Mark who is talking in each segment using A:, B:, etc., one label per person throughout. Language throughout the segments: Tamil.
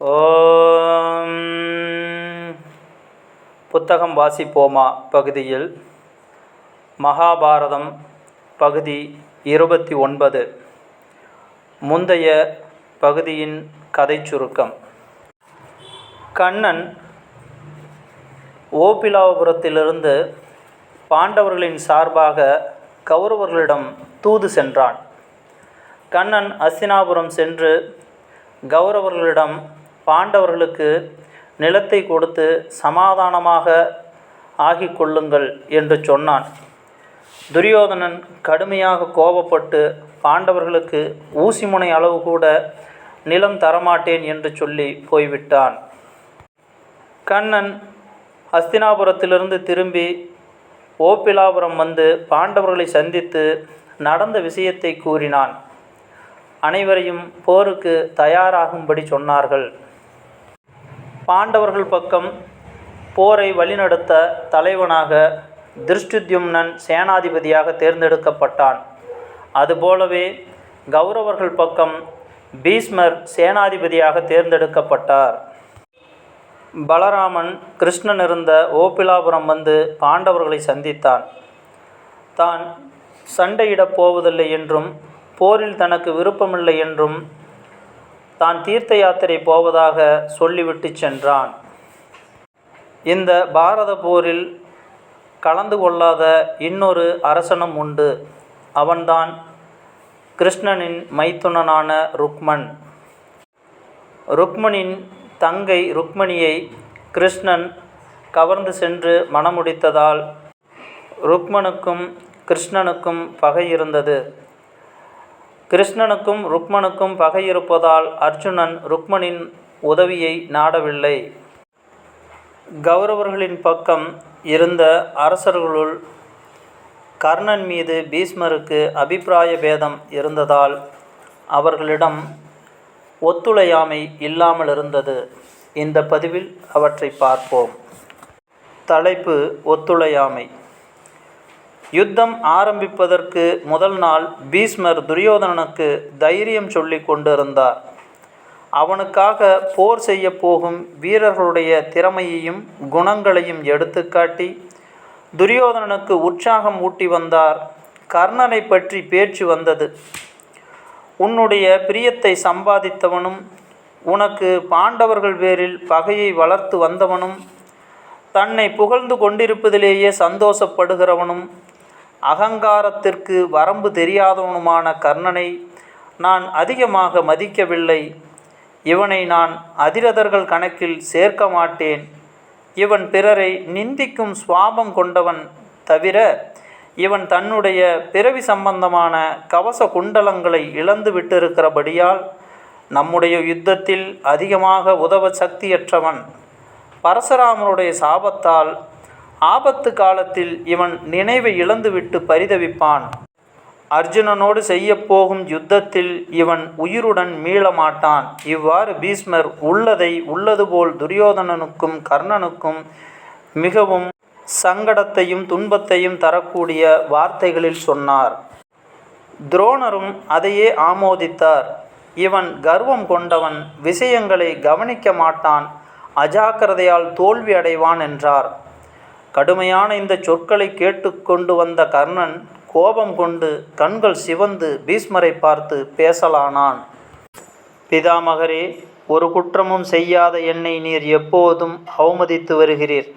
A: ஓம் புத்தகம் வாசிப்போமா பகுதியில் மகாபாரதம் பகுதி 29 முந்தைய பகுதியின் கதை சுருக்கம். கண்ணன் ஓபிலாபுரத்திலிருந்து பாண்டவர்களின் சார்பாக கௌரவர்களிடம் தூது சென்றான். கண்ணன் அஸ்தினாபுரம் சென்று கௌரவர்களிடம் பாண்டவர்களுக்கு நிலத்தை கொடுத்து சமாதானமாக ஆகிக் கொள்ளுங்கள் என்று சொன்னான். துரியோதனன் கடுமையாக கோபப்பட்டு பாண்டவர்களுக்கு ஊசிமுனை அளவு கூட நிலம் தரமாட்டேன் என்று சொல்லி போய்விட்டான். கண்ணன் அஸ்தினாபுரத்திலிருந்து திரும்பி ஓபிலாபுரம் வந்து பாண்டவர்களை சந்தித்து நடந்த விஷயத்தை கூறினான். அனைவரையும் போருக்கு தயாராகும்படி சொன்னார்கள். பாண்டவர்கள் பக்கம் போரை வழிநடத்த தலைவனாக திருஷ்டுத்யும்னன் சேனாதிபதியாக தேர்ந்தெடுக்கப்பட்டான். அதுபோலவே கௌரவர்கள் பக்கம் பீஷ்மர் சேனாதிபதியாக தேர்ந்தெடுக்கப்பட்டார். பலராமன் கிருஷ்ணன் இருந்த ஓபிலாபுரம் வந்து பாண்டவர்களை சந்தித்தான். தான் சண்டையிடப் போவதில்லை என்றும் போரில் தனக்கு விருப்பமில்லை என்றும் தான் தீர்த்த யாத்திரை போவதாக சொல்லிவிட்டு சென்றான். இந்த பாரத போரில் கலந்து கொள்ளாத இன்னொரு அரசனும் உண்டு. அவன்தான் கிருஷ்ணனின் மைத்துனனான ருக்மன். ருக்மனின் தங்கை ருக்மணியை கிருஷ்ணன் கவர்ந்து சென்று மணமுடித்ததால் ருக்மனுக்கும் கிருஷ்ணனுக்கும் பகை இருந்தது. கிருஷ்ணனுக்கும் ருக்மனுக்கும் பகை இருப்பதால் அர்ஜுனன் ருக்மனின் உதவியை நாடவில்லை. கௌரவர்களின் பக்கம் இருந்த அரசர்களுள் கர்ணன் மீது பீஷ்மருக்கு அபிப்பிராய பேதம் இருந்ததால் அவர்களிடம் ஒத்துழையாமை இல்லாமல் இருந்தது. இந்த பதிவில் அவற்றை பார்ப்போம். தலைப்பு: ஒத்துழையாமை. யுத்தம் ஆரம்பிப்பதற்கு முதல் நாள் பீஷ்மர் துரியோதனனுக்கு தைரியம் சொல்லி கொண்டிருந்தார். அவனுக்காக போர் செய்ய போகும் வீரர்களுடைய திறமையையும் குணங்களையும் எடுத்துக்காட்டி துரியோதனனுக்கு உற்சாகம் ஊட்டி வந்தார். கர்ணனை பற்றி பேச்சு வந்தது. உன்னுடைய பிரியத்தை சம்பாதித்தவனும் உனக்கு பாண்டவர்கள் பேரில் பகையை வளர்த்து வந்தவனும் தன்னை புகழ்ந்து கொண்டிருப்பதிலேயே சந்தோஷப்படுகிறவனும் அகங்காரத்திற்கு வரம்பு தெரியாதவனுமான கர்ணனை நான் அதிகமாக மதிக்கவில்லை. இவனை நான் அதிரதர்கள் கணக்கில் சேர்க்க மாட்டேன். இவன் பிறரை நிந்திக்கும் சுவாபம் கொண்டவன். தவிர இவன் தன்னுடைய பிறவி சம்பந்தமான கவச குண்டலங்களை இழந்து விட்டிருக்கிறபடியால் நம்முடைய யுத்தத்தில் அதிகமாக உதவ சக்தியற்றவன். பரசுராமனுடைய சாபத்தால் ஆபத்து காலத்தில் இவன் நினைவை இழந்துவிட்டு பரிதவிப்பான். அர்ஜுனனோடு செய்யப்போகும் யுத்தத்தில் இவன் உயிருடன் மீளமாட்டான். இவ்வாறு பீஷ்மர் உள்ளதை உள்ளது போல் துரியோதனனுக்கும் கர்ணனுக்கும் மிகவும் சங்கடத்தையும் துன்பத்தையும் தரக்கூடிய வார்த்தைகளில் சொன்னார். துரோணரும் அதையே ஆமோதித்தார். இவன் கர்வம் கொண்டவன், விஷயங்களை கவனிக்க மாட்டான், அஜாக்கிரதையால் தோல்வி அடைவான் என்றார். கடுமையான இந்த சொற்களை கேட்டுக்கொண்டு வந்த கர்ணன் கோபம் கொண்டு கண்கள் சிவந்து பீஷ்மரை பார்த்து பேசலானான். பிதாமகரே, ஒரு குற்றமும் செய்யாத என்னை நீர் எப்போதும் அவமதித்து வருகிறீர்.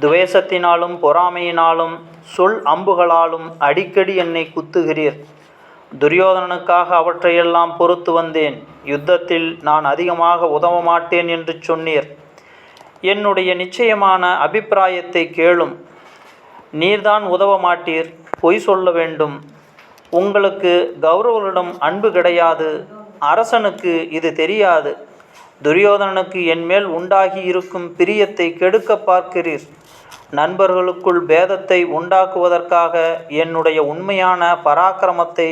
A: துவேஷத்தினாலும் பொறாமையினாலும் சொல் அம்புகளாலும் அடிக்கடி என்னை குத்துகிறீர். துரியோதனனுக்காக அவற்றையெல்லாம் பொறுத்து வந்தேன். யுத்தத்தில் நான் அதிகமாக உதவ மாட்டேன் என்று சொன்னீர். என்னுடைய நிச்சயமான அபிப்பிராயத்தை கேளும். நீர்தான் உதவ மாட்டீர், பொய் சொல்ல வேண்டும். உங்களுக்கு கௌரவர்களிடம் அன்பு கிடையாது. அரசனுக்கு இது தெரியாது. துரியோதனனுக்கு என்மேல் உண்டாகி இருக்கும் பிரியத்தை கெடுக்க பார்க்கிறீர். நண்பர்களுக்குள் பேதத்தை உண்டாக்குவதற்காக என்னுடைய உண்மையான பராக்கிரமத்தை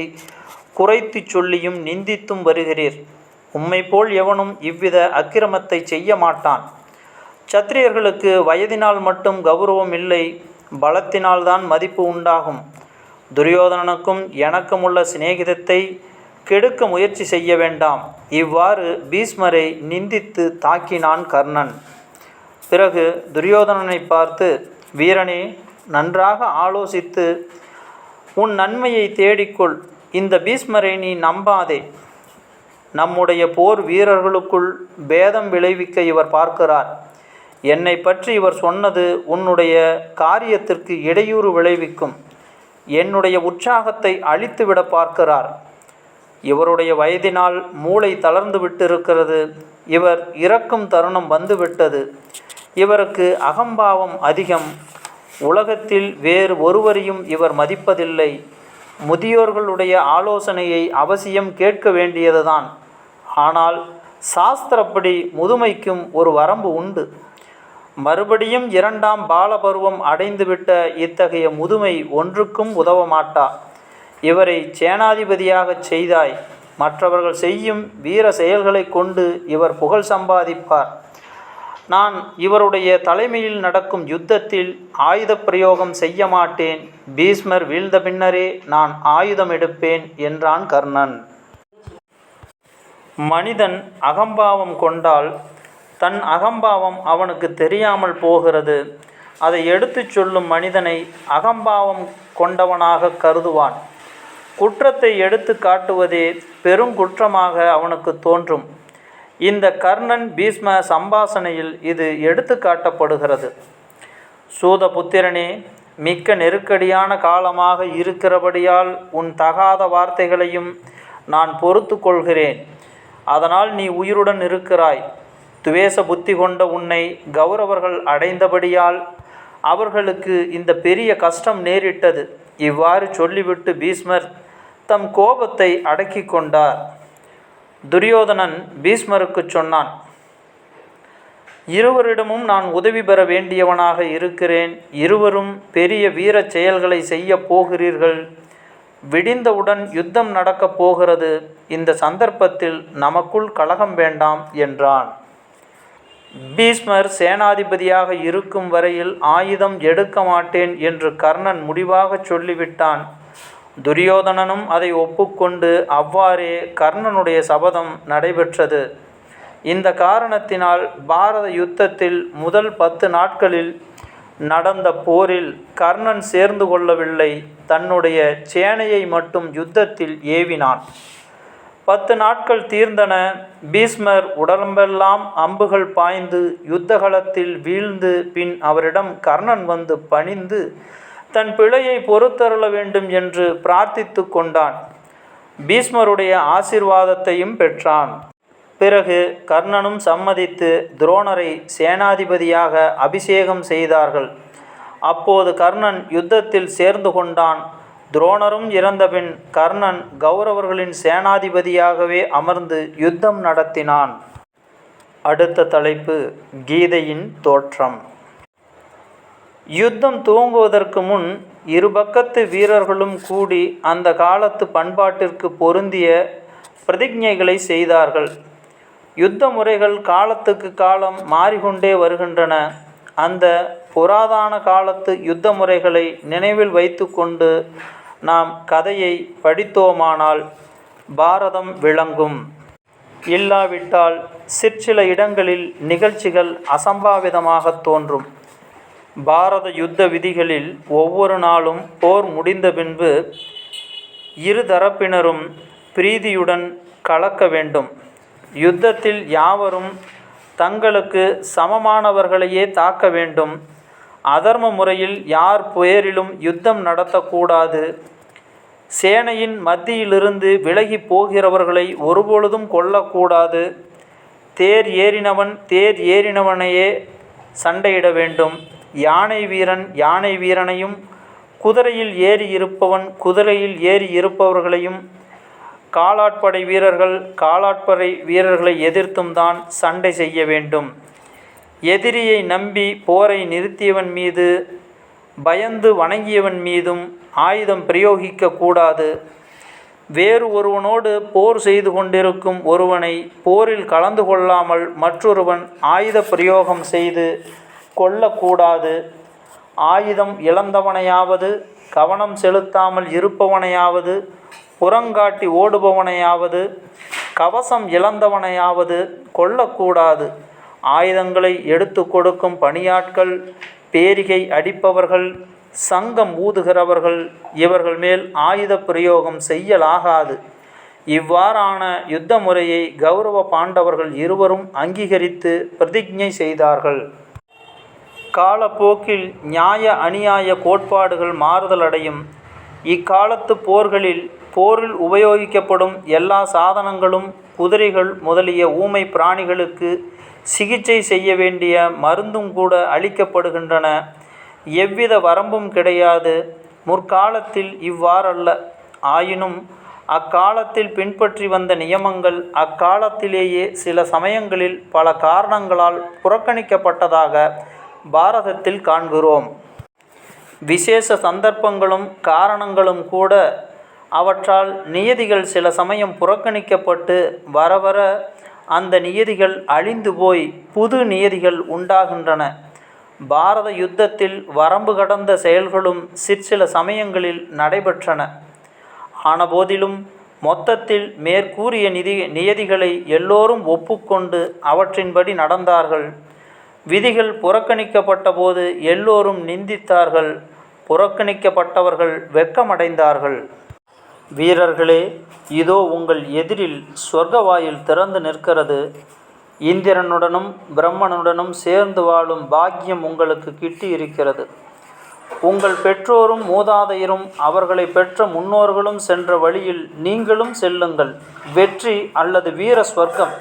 A: குறைத்து சொல்லியும் நிந்தித்தும் வருகிறீர். உம்மை போல் எவனும் இவ்வித அக்கிரமத்தை செய்ய மாட்டான். சத்திரியர்களுக்கு வயதினால் மட்டும் கௌரவம் இல்லை, பலத்தினால்தான் மதிப்பு உண்டாகும். துரியோதனனுக்கும் எனக்கும் உள்ள சிநேகிதத்தை கெடுக்க முயற்சி செய்ய வேண்டாம். இவ்வாறு பீஷ்மரை நிந்தித்து தாக்கினான் கர்ணன். பிறகு துரியோதனனை பார்த்து, வீரனே, நன்றாக ஆலோசித்து உன் நன்மையை தேடிக்கொள். இந்த பீஷ்மரை நீ நம்பாதே. நம்முடைய போர் வீரர்களுக்குள் பேதம் விளைவிக்க இவர் பார்க்கிறார். என்னை பற்றி இவர் சொன்னது உன்னுடைய காரியத்திற்கு இடையூறு விளைவிக்கும். என்னுடைய உற்சாகத்தை அழித்துவிட பார்க்கிறார். இவருடைய வயதினால் மூளை தளர்ந்து விட்டிருக்கிறது. இவர் இறக்கும் தருணம் வந்துவிட்டது. இவருக்கு அகம்பாவம் அதிகம். உலகத்தில் வேறு ஒருவரையும் இவர் மதிப்பதில்லை. முதியோர்களுடைய ஆலோசனையை அவசியம் கேட்க வேண்டியதுதான். ஆனால் சாஸ்திரப்படி முதுமைக்கும் ஒரு வரம்பு உண்டு. மறுபடியும் 2ஆம் பாலபருவம் அடைந்துவிட்ட இத்தகைய முதுமை ஒன்றுக்கும் உதவ மாட்டா. இவரை சேனாதிபதியாகச் செய்தாய். மற்றவர்கள் செய்யும் வீர செயல்களை கொண்டு இவர் புகழ் சம்பாதிப்பார். நான் இவருடைய தலைமையில் நடக்கும் யுத்தத்தில் ஆயுத பிரயோகம் செய்ய மாட்டேன். பீஷ்மர் வீழ்ந்த பின்னரே நான் ஆயுதம் எடுப்பேன் என்றான் கர்ணன். மனிதன் அகம்பாவம் கொண்டால் தன் அகம்பாவம் அவனுக்கு தெரியாமல் போகிறது. அதை எடுத்துச் சொல்லும் மனிதனை அகம்பாவம் கொண்டவனாக கருதுவான். குற்றத்தை எடுத்து காட்டுவதே பெருங்குற்றமாக அவனுக்கு தோன்றும். இந்த கர்ணன் பீஷ்ம சம்பாஷணையில் இது எடுத்து காட்டப்படுகிறது. சூதபுத்திரனே, மிக்க நெருக்கடியான காலமாக இருக்கிறபடியால் உன் தகாத வார்த்தைகளையும் நான் பொறுத்து கொள்கிறேன். அதனால் நீ உயிருடன் இருக்கிறாய். துவேஷ புத்தி கொண்ட உன்னை கௌரவர்கள் அடைந்தபடியால் அவர்களுக்கு இந்த பெரிய கஷ்டம் நேரிட்டது. இவ்வாறு சொல்லிவிட்டு பீஷ்மர் தம் கோபத்தை அடக்கி கொண்டார். துரியோதனன் பீஷ்மருக்கு சொன்னான், இருவரிடமும் நான் உதவி பெற வேண்டியவனாக இருக்கிறேன். இருவரும் பெரிய வீர செயல்களை செய்ய போகிறீர்கள். விடிந்தவுடன் யுத்தம் நடக்கப் போகிறது. இந்த சந்தர்ப்பத்தில் நமக்குள் கலகம் வேண்டாம் என்றான். பீஷ்மர் சேனாதிபதியாக இருக்கும் வரையில் ஆயுதம் எடுக்க மாட்டேன் என்று கர்ணன் முடிவாக சொல்லிவிட்டான். துரியோதனனும் அதை ஒப்புக்கொண்டு அவ்வாறே கர்ணனுடைய சபதம் நடைபெற்றது. இந்த காரணத்தினால் பாரத யுத்தத்தில் முதல் 10 நாட்களில் நடந்த போரில் கர்ணன் சேர்ந்து கொள்ளவில்லை. தன்னுடைய சேனையை மட்டும் யுத்தத்தில் ஏவினான். 10 நாட்கள் தீர்ந்தன. பீஷ்மர் உடம்பெல்லாம் அம்புகள் பாய்ந்து யுத்தகலத்தில் வீழ்ந்து பின் அவரிடம் கர்ணன் வந்து பணிந்து தன் பிழையை பொறுத்தருள வேண்டும் என்று பிரார்த்தித்து கொண்டான். பீஷ்மருடைய ஆசீர்வாதத்தையும் பெற்றான். பிறகு கர்ணனும் சம்மதித்து துரோணரை சேனாதிபதியாக அபிஷேகம் செய்தார்கள். அப்போது கர்ணன் யுத்தத்தில் சேர்ந்து கொண்டான். துரோணரும் இறந்தபின் கர்ணன் கௌரவர்களின் சேனாதிபதியாகவே அமர்ந்து யுத்தம் நடத்தினான். அடுத்த தலைப்பு கீதையின் தோற்றம். யுத்தம் துவங்குவதற்கு முன் இருபக்கத்து வீரர்களும் கூடி அந்த காலத்து பண்பாட்டிற்கு பொருந்திய பிரதிஜைகளை செய்தார்கள். யுத்த முறைகள் காலத்துக்கு காலம் மாறிக்கொண்டே வருகின்றன. அந்த புராதன காலத்து யுத்த முறைகளை நினைவில் வைத்து கொண்டு நாம் கதையை படித்தோமானால் பாரதம் விளங்கும். இல்லாவிட்டால் சிற்சில இடங்களில் நிகழ்ச்சிகள் அசம்பாவிதமாக தோன்றும். பாரத யுத்த விதிகளில் ஒவ்வொரு நாளும் போர் முடிந்த பின்பு இரு தரப்பினரும் பிரீதியுடன் கலக்க வேண்டும். யுத்தத்தில் யாவரும் தங்களுக்கு சமமானவர்களையே தாக்க வேண்டும். அதர்ம முறையில் யார் பெயரிலும் யுத்தம் நடத்தக்கூடாது. சேனையின் மத்தியிலிருந்து விலகி போகிறவர்களை ஒருபொழுதும் கொல்லக்கூடாது. தேர் ஏறினவனையே சண்டையிட வேண்டும். யானை வீரன் யானை வீரனையும், குதிரையில் ஏறி இருப்பவன் குதிரையில் ஏறி இருப்பவர்களையும், காலாட்படை வீரர்கள் காலாட்படை வீரர்களை எதிர்த்தும் தான் சண்டை செய்ய வேண்டும். எதிரியை நம்பி போரை நிறுத்தியவன் மீது பயந்து வணங்கியவன் மீதும் ஆயுதம் பிரயோகிக்க கூடாது. வேறு ஒருவனோடு போர் செய்து கொண்டிருக்கும் ஒருவனை போரில் கலந்து கொள்ளாமல் மற்றொருவன் ஆயுத பிரயோகம் செய்து கொள்ளக்கூடாது. ஆயுதம் இழந்தவனையாவது கவனம் செலுத்தாமல் இருப்பவனையாவது புறங்காட்டி ஓடுபவனையாவது கவசம் இழந்தவனையாவது கொல்லக்கூடாது. ஆயுதங்களை எடுத்து கொடுக்கும் பணியாட்கள், பேரிகை அடிப்பவர்கள், சங்கம் ஊதுகிறவர்கள், இவர்கள் மேல் ஆயுத பிரயோகம் செய்யலாகாது. இவ்வாறான யுத்த முறையை கௌரவ பாண்டவர்கள் இருவரும் அங்கீகரித்து பிரதிஜை செய்தார்கள். காலப்போக்கில் நியாய அநியாய கோட்பாடுகள் மாறுதலடையும். இக்காலத்து போரில் உபயோகிக்கப்படும் எல்லா சாதனங்களும் குதிரைகள் முதலிய ஊமை பிராணிகளுக்கு சிகிச்சை செய்ய வேண்டிய மருந்தும் கூட அளிக்கப்படுகின்றன. எவ்வித வரம்பும் கிடையாது. முற்காலத்தில் இவ்வாறல்ல. ஆயினும் அக்காலத்தில் பின்பற்றி வந்த நியமங்கள் அக்காலத்திலேயே சில சமயங்களில் பல காரணங்களால் புறக்கணிக்கப்பட்டதாக பாரதத்தில் காண்கிறோம். விசேஷ சந்தர்ப்பங்களும் காரணங்களும் கூட அவற்றால் நியதிகள் சில சமயம் புறக்கணிக்கப்பட்டு வரவர அந்த நியதிகள் அழிந்து போய் புது நியதிகள் உண்டாகின்றன. பாரத யுத்தத்தில் வரம்பு கடந்த செயல்களும் சிற்சில சமயங்களில் நடைபெற்றன. ஆனபோதிலும் மொத்தத்தில் மேற்கூறிய நியதிகளை எல்லோரும் ஒப்புக்கொண்டு அவற்றின்படி நடந்தார்கள். விதிகள் புறக்கணிக்கப்பட்ட போது எல்லோரும் நிந்தித்தார்கள். புறக்கணிக்கப்பட்டவர்கள் வெட்கமடைந்தார்கள். வீரர்களே, இதோ உங்கள் எதிரில் சொர்க்க வாயில் திறந்து நிற்கிறது. இந்திரனுடனும் பிரம்மனுடனும் சேர்ந்து வாழும் பாக்கியம் உங்களுக்கு கிட்டி இருக்கிறது. உங்கள் பெற்றோரும் மூதாதையரும் அவர்களை பெற்ற முன்னோர்களும் சென்ற வழியில் நீங்களும் செல்லுங்கள். வெற்றி அல்லது வீர ஸ்வர்க்கம்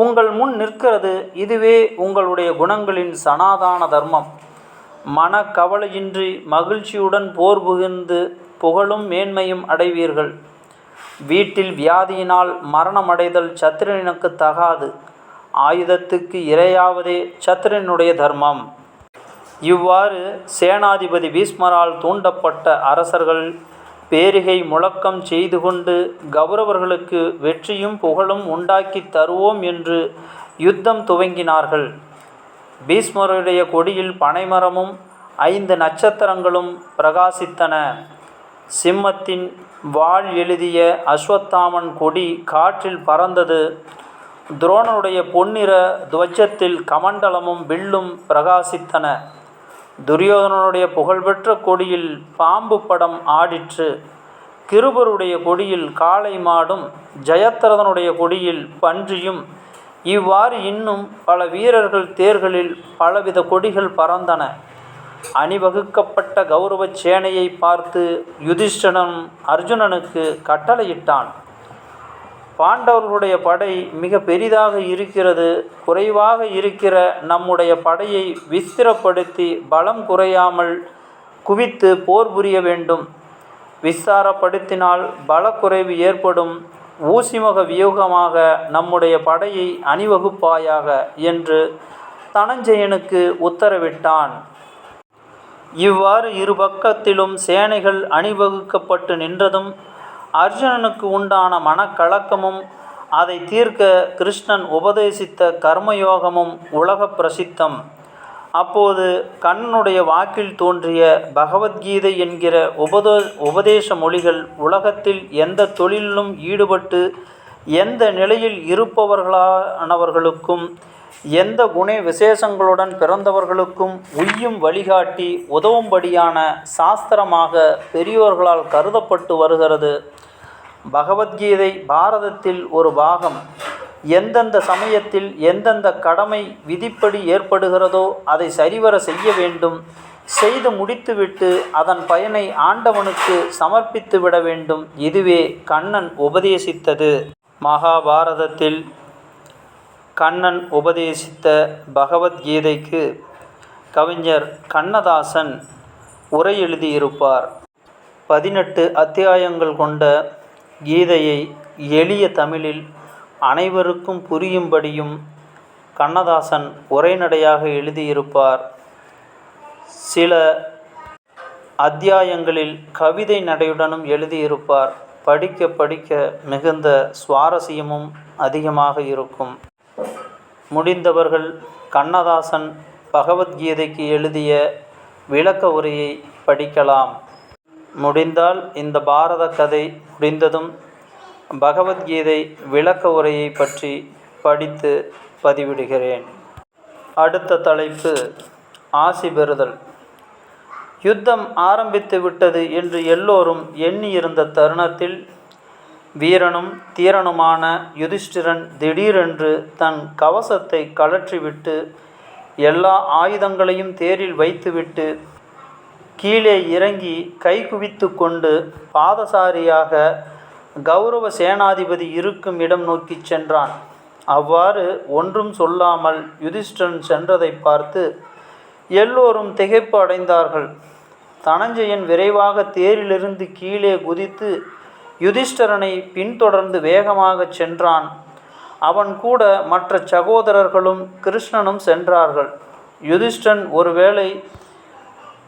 A: உங்கள் முன் நிற்கிறது. இதுவே உங்களுடைய குணங்களின் சனாதான தர்மம். மன கவலையின்றி மகிழ்ச்சியுடன் போர் புகுந்து புகழும் மேன்மையும் அடைவீர்கள். வீட்டில் வியாதியினால் மரணமடைதல் சத்திரனுக்கு தகாது. ஆயுதத்துக்கு இரையாவதே சத்திரனுடைய தர்மம். இவ்வாறு சேனாதிபதி பீஷ்மரால் தூண்டப்பட்ட அரசர்கள் பேரிகை முழக்கம் செய்து கொண்டு கௌரவர்களுக்கு வெற்றியும் புகழும் உண்டாக்கி தருவோம் என்று யுத்தம் துவங்கினார்கள். பீஷ்மருடைய கொடியில் பனைமரமும் 5 நட்சத்திரங்களும் பிரகாசித்தன. சிம்மத்தின் வாள் எழுதிய அஸ்வத்தாமன் கொடி காற்றில் பறந்தது. துரோணனுடைய பொன்னிற துவஜத்தில் கமண்டலமும் வில்லும் பிரகாசித்தன. துரியோதனனுடைய புகழ்பெற்ற கொடியில் பாம்பு படம் ஆடிற்று. கிருபருடைய கொடியில் காளை மாடும் ஜெயத்ரதனுடைய கொடியில் பன்றியும், இவ்வாறு இன்னும் பல வீரர்கள் தேர்களில் பலவித கொடிகள் பறந்தன. அணிவகுக்கப்பட்ட கௌரவ சேனையை பார்த்து யுதிஷ்டிரன் அர்ஜுனனுக்கு கட்டளையிட்டான். பாண்டவர்களுடைய படை மிக பெரிதாக இருக்கிறது. குறைவாக இருக்கிற நம்முடைய படையை விஸ்திரப்படுத்தி பலம் குறையாமல் குவித்து போர் புரிய வேண்டும். விஸ்தாரப்படுத்தினால் பலக்குறைவு ஏற்படும். ஊசிமுக வியூகமாக நம்முடைய படையை அணிவகுப்பாயாக என்று தனஞ்சயனுக்கு உத்தரவிட்டான். இவ்வாறு இரு பக்கத்திலும் சேனைகள் அணிவகுக்கப்பட்டு நின்றதும் அர்ஜுனனுக்கு உண்டான மனக்கலக்கமும் அதை தீர்க்க கிருஷ்ணன் உபதேசித்த கர்மயோகமும் உலக பிரசித்தம். அப்போது கண்ணனுடைய வாக்கில் தோன்றிய பகவத்கீதை என்கிற உபதேச மொழிகள் உலகத்தில் எந்த தொழிலிலும் ஈடுபட்டு எந்த நிலையில் இருப்பவர்களானவர்களுக்கும் எந்த குண விசேஷங்களுடன் பிறந்தவர்களுக்கும் உய்யும் வழிகாட்டி உதவும்படியான சாஸ்திரமாக பெரியோர்களால் கருதப்பட்டு வருகிறது. பகவத்கீதை பாரதத்தில் ஒரு பாகம். எந்தெந்த சமயத்தில் எந்தெந்த கடமை விதிப்படி ஏற்படுகிறதோ அதை சரிவர செய்ய வேண்டும். செய்து முடித்துவிட்டு அதன் பயனை ஆண்டவனுக்கு சமர்ப்பித்து விட வேண்டும். இதுவே கண்ணன் உபதேசித்தது. மகாபாரதத்தில் கண்ணன் உபதேசித்த பகவத்கீதைக்கு கவிஞர் கண்ணதாசன் உரை எழுதியிருப்பார். 18 அத்தியாயங்கள் கொண்ட கீதையை எளிய தமிழில் அனைவருக்கும் புரியும்படியும் கண்ணதாசன் உரைநடையாக எழுதியிருப்பார். சில அத்தியாயங்களில் கவிதை நடையுடனும் எழுதியிருப்பார். படிக்க படிக்க மிகுந்த சுவாரஸ்யமும் அதிகமாக இருக்கும். முடிந்தவர்கள் கண்ணதாசன் பகவத்கீதைக்கு எழுதிய விளக்க உரையை படிக்கலாம். முடிந்தால் இந்த பாரத கதை முடிந்ததும் பகவத்கீதை விளக்க உரையை பற்றி படித்து பதிவிடுகிறேன். அடுத்த தலைப்பு ஆசி பெறுதல். யுத்தம் ஆரம்பித்து விட்டது என்று எல்லோரும் எண்ணியிருந்த தருணத்தில் வீரனும் தீரனுமான யுதிஷ்டிரன் திடீரென்று தன் கவசத்தை கழற்றிவிட்டு எல்லா ஆயுதங்களையும் தேரில் வைத்துவிட்டு கீழே இறங்கி கைகுவித்து கொண்டு பாதசாரியாக கௌரவ சேனாதிபதி இருக்கும் இடம் நோக்கி சென்றான். அவ்வாறு ஒன்றும் சொல்லாமல் யுதிஷ்டிரன் சென்றதை பார்த்து எல்லோரும் திகைப்பு அடைந்தார்கள். தனஞ்சயன் விரைவாக தேரிலிருந்து கீழே குதித்து யுதிஷ்டிரனை பின்தொடர்ந்து வேகமாக சென்றான். அவன் கூட மற்ற சகோதரர்களும் கிருஷ்ணனும் சென்றார்கள். யுதிஷ்டிரன் ஒருவேளை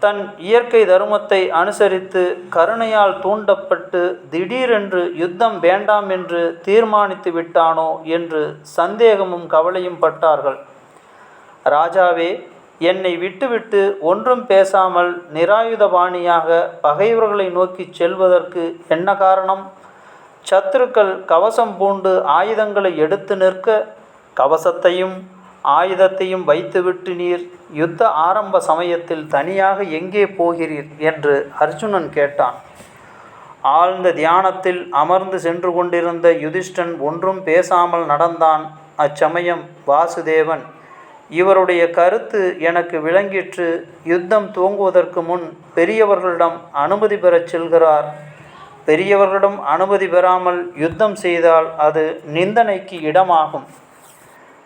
A: தன் இயற்கை தர்மத்தை அனுசரித்து கருணையால் தூண்டப்பட்டு திடீரென்று யுத்தம் வேண்டாம் என்று தீர்மானித்து விட்டானோ என்று சந்தேகமும் கவலையும் பட்டார்கள். ராஜாவே, என்னை விட்டுவிட்டு ஒன்றும் பேசாமல் நிராயுதபாணியாக பகைவர்களை நோக்கி செல்வதற்கு என்ன காரணம்? சத்துருக்கள் கவசம் பூண்டு ஆயுதங்களை எடுத்து நிற்க கவசத்தையும் ஆயுதத்தையும் வைத்துவிட்டு நீர் யுத்த ஆரம்ப சமயத்தில் தனியாக எங்கே போகிறீர் என்று அர்ஜுனன் கேட்டான். ஆழ்ந்த தியானத்தில் அமர்ந்து சென்று கொண்டிருந்த யுதிஷ்டன் ஒன்றும் பேசாமல் நடந்தான். அச்சமயம் வாசுதேவன், இவருடைய கருத்து எனக்கு விளங்கிற்று. யுத்தம் துவங்குவதற்கு முன் பெரியவர்களிடம் அனுமதி பெறச் செல்கிறார். பெரியவர்களிடம் அனுமதி பெறாமல் யுத்தம் செய்தால் அது நிந்தனைக்கு இடமாகும்.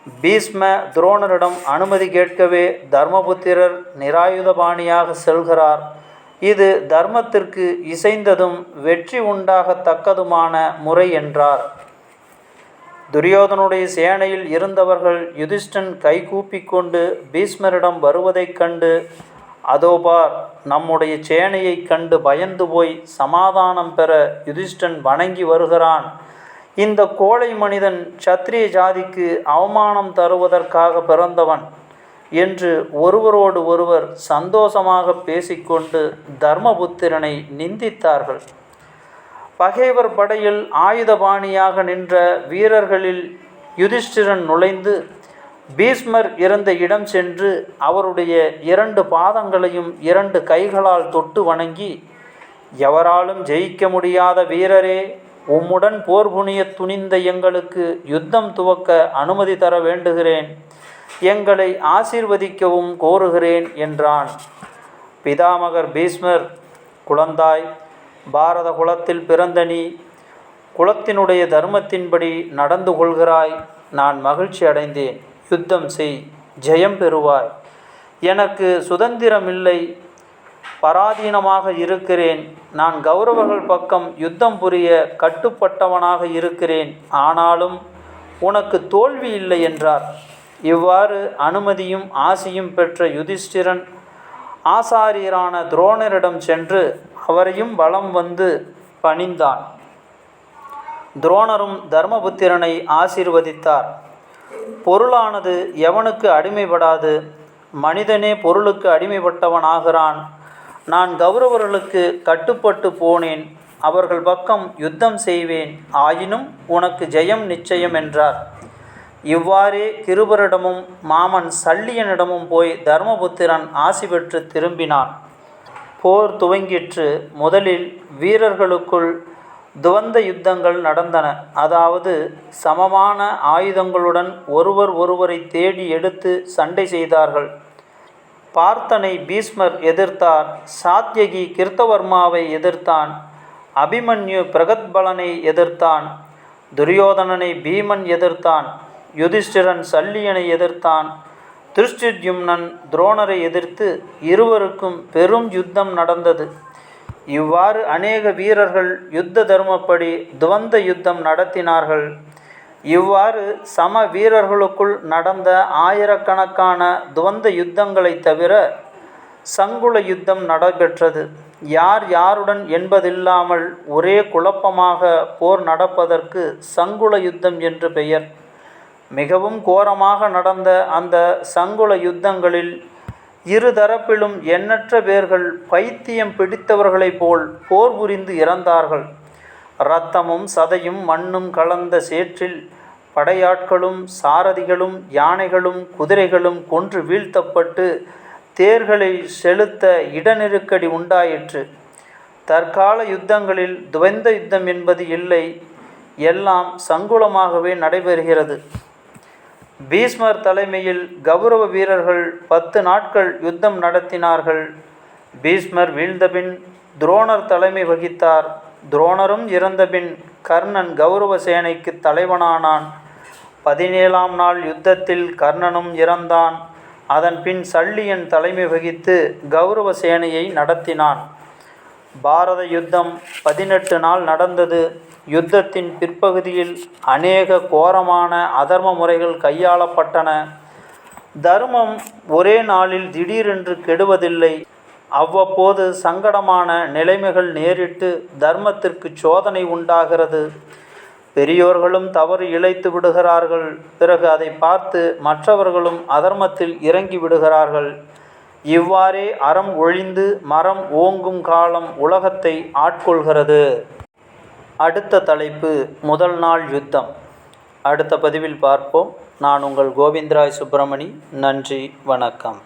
A: பீஷ்ம துரோணரிடம் அனுமதி கேட்கவே தர்மபுத்திரர் நிராயுதபாணியாக செல்கிறார். இது தர்மத்திற்கு இசைந்ததும் வெற்றி உண்டாகத்தக்கதுமான முறை என்றார். துரியோதனுடைய சேனையில் இருந்தவர்கள் யுதிஷ்டன் கைகூப்பிக்கொண்டு பீஷ்மரிடம் வருவதைக் கண்டு, அதோ பார், நம்முடைய சேனையை கண்டு பயந்து போய் சமாதானம் பெற யுதிஷ்டன் வணங்கி வருகிறான். இந்த கோழை மனிதன் சத்திரிய ஜாதிக்கு அவமானம் தருவதற்காக பிறந்தவன் என்று ஒருவரோடு ஒருவர் சந்தோஷமாக பேசிக்கொண்டு தர்மபுத்திரனை நிந்தித்தார்கள். பகைவர் படையில் ஆயுதபாணியாக நின்ற வீரர்களில் யுதிஷ்டிரன் நுழைந்து பீஷ்மர் இருந்த இடம் சென்று அவருடைய 2 பாதங்களையும் 2 கைகளால் தொட்டு வணங்கி, எவராலும் ஜெயிக்க முடியாத வீரரே, உம்முடன் போர் புனிய துணிந்த எங்களுக்கு யுத்தம் துவக்க அனுமதி தர வேண்டுகிறேன். எங்களை ஆசீர்வதிக்கவும் கோருகிறேன் என்றான். பிதாமகர் பீஷ்மர், குழந்தாய், பாரத குலத்தில் பிறந்த நீ குலத்தினுடைய தர்மத்தின்படி நடந்து கொள்கிறாய். நான் மகிழ்ச்சி அடைந்தேன். யுத்தம் செய், ஜெயம் பெறுவாய். எனக்கு சுதந்திரமில்லை, பராதீனமாக இருக்கிறேன். நான் கௌரவர்கள் பக்கம் யுத்தம் புரிய கட்டுப்பட்டவனாக இருக்கிறேன். ஆனாலும் உனக்கு தோல்வி இல்லை என்றார். இவ்வாறு அனுமதியும் ஆசியும் பெற்ற யுதிஷ்டிரன் ஆசாரியரான துரோணரிடம் சென்று அவரையும் வலம் வந்து பணிந்தான். துரோணரும் தர்மபுத்திரனை ஆசீர்வதித்தார். பொருளானது எவனுக்கு அடிமைப்படாது, மனிதனே பொருளுக்கு அடிமைப்பட்டவனாகிறான். நான் கௌரவர்களுக்கு கட்டுப்பட்டு போனேன். அவர்கள் பக்கம் யுத்தம் செய்வேன். ஆயினும் உனக்கு ஜெயம் நிச்சயம் என்றார். இவ்வாறே கிருபரிடமும் மாமன் சல்லியனிடமும் போய் தர்மபுத்திரன் ஆசி பெற்று திரும்பினான். போர் துவங்கிற்று. முதலில் வீரர்களுக்குள் துவந்த யுத்தங்கள் நடந்தன. அதாவது சமமான ஆயுதங்களுடன் ஒருவர் ஒருவரை தேடி எடுத்து சண்டை செய்தார்கள். பார்த்தனை பீஷ்மர் எதிர்த்தார். சாத்யகி கிருத்தவர்மாவை எதிர்த்தான். அபிமன்யு பிரகத்பலனை எதிர்த்தான். துரியோதனனை பீமன் எதிர்த்தான். யுதிஷ்டிரன் சல்லியனை எதிர்த்தான். திருஷ்டித்யும்னன் துரோணரை எதிர்த்து இருவருக்கும் பெரும் யுத்தம் நடந்தது. இவ்வாறு அநேக வீரர்கள் யுத்த தர்மப்படி துவந்த யுத்தம் நடத்தினார்கள். இவ்வாறு சம வீரர்களுக்குள் நடந்த ஆயிரக்கணக்கான துவந்த யுத்தங்களை தவிர சங்குல யுத்தம் நடைபெற்றது. யார் யாருடன் என்பதில்லாமல் ஒரே குழப்பமாக போர் நடப்பதற்கு சங்குல யுத்தம் என்று பெயர். மிகவும் கோரமாக நடந்த அந்த சங்குல யுத்தங்களில் இருதரப்பிலும் எண்ணற்ற பேர்கள் பைத்தியம் பிடித்தவர்களைப் போல் போர் புரிந்து இறந்தார்கள். இரத்தமும் சதையும் மண்ணும் கலந்த சேற்றில் படையாட்களும் சாரதிகளும் யானைகளும் குதிரைகளும் கொன்று வீழ்த்தப்பட்டு தேர்களை செலுத்த இடநெருக்கடி உண்டாயிற்று. தற்கால யுத்தங்களில் துவந்த யுத்தம் என்பது இல்லை, எல்லாம் சங்குலமாகவே நடைபெறுகிறது. பீஷ்மர் தலைமையில் கௌரவ வீரர்கள் 10 நாட்கள் யுத்தம் நடத்தினார்கள். பீஷ்மர் வீழ்ந்தபின் துரோணர் தலைமை வகித்தார். துரோணரும் இறந்தபின் கர்ணன் கௌரவ சேனைக்கு தலைவனானான். 17ஆம் நாள் யுத்தத்தில் கர்ணனும் இறந்தான். அதன் பின் சல்லியன் தலைமை வகித்து கௌரவ சேனையை நடத்தினான். பாரத யுத்தம் 18 நாள் நடந்தது. யுத்தத்தின் பிற்பகுதியில் அநேக கோரமான அதர்ம முறைகள் கையாளப்பட்டன. தர்மம் ஒரே நாளில் திடீரென்று கெடுவதில்லை. அவ்வப்போது சங்கடமான நிலைமைகள் நேரிட்டு தர்மத்திற்கு சோதனை உண்டாகிறது. பெரியோர்களும் தவறு இழைத்து விடுகிறார்கள். பிறகு அதை பார்த்து மற்றவர்களும் அதர்மத்தில் இறங்கி விடுகிறார்கள். இவ்வாறே அறம் ஒழிந்து மரம் ஓங்கும் காலம் உலகத்தை ஆட்கொள்கிறது. அடுத்த தலைப்பு முதல் நாள் யுத்தம். அடுத்த பதிவில் பார்ப்போம். நான் உங்கள் கோவிந்தராய் சுப்பிரமணி. நன்றி, வணக்கம்.